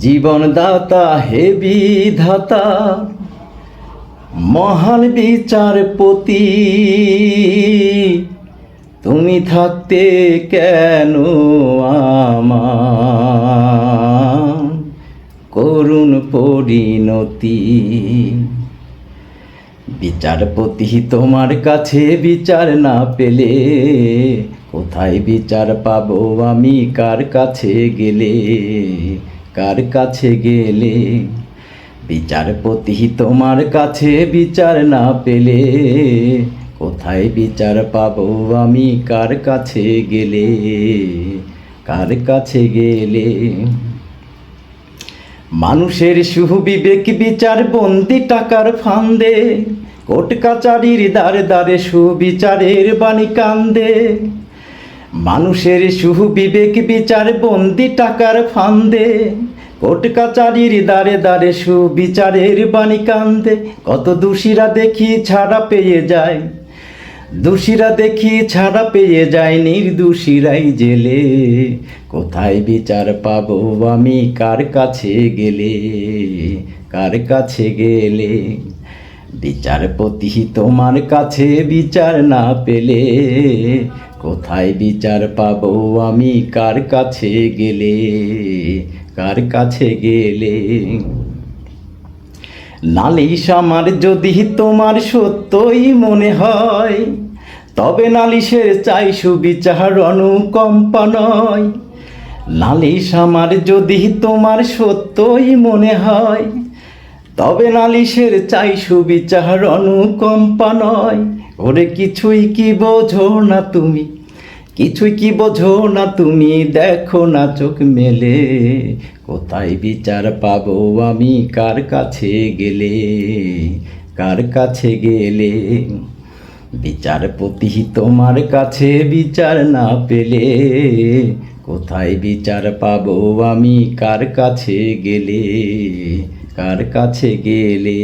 জীবনদাতা হে বিধাতা, মহান বিচারপতি, তুমি থাকতে কেন আমার করুণ পরিণতি। বিচারপতি তোমার কাছে বিচার না পেলে কোথায় বিচার পাবো আমি, কার কাছে গেলে, কার কাছে গেলে। বিচারপতি তোমার কাছে বিচার না পেলে কোথায় বিচার পাবো আমি, কার কাছে গেলে, কার কাছে গেলে। মানুষের সুবিবেক বিচার বন্দি টাকার ফান্দে, কোর্ট কাচারির দ্বারে দ্বারে সুবিচারের বাণী কান্দে। মানুষের সুবিবেক বিচার বন্দি টাকার ফান্দে, কোর্ট কাচারির দ্বারে দ্বারে সুবিচারের বাণী কান্দে। কত দোষীরা দেখি ছাড়া পেয়ে যায়, দোষীরা দেখি ছাড়া পেয়ে যায়, নির্দোষীরাই জেলে। কোথায় বিচার পাবো আমি, কার কাছে গেলে, কার কাছে গেলে। বিচারপতি তোমার কাছে বিচার না পেলে কোথায় বিচার পাবো আমি, কার কাছে গেলে, কার কাছে গেলে। নালিশ আমার যদি তোমার সত্যই মনে হয়, তবে নালিশের চাই সুবিচার অনুকম্পা নয়। নালিশ আমার যদি তোমার সত্যই মনে হয়, তবে নালিশের চাই সুবিচার অনুকম্পা নয়। ওরে কিছুই কি বোঝো না তুমি, কিছুই কি বোঝো না তুমি, দেখো না চোখ মেলে। কোথায় বিচার পাবো আমি, কার কাছে গেলে, কার কাছে গেলে। বিচারপতি তোমার কাছে বিচার না পেলে কোথায় বিচার পাবো আমি, কার কাছে গেলে, কার কাছে গেলে।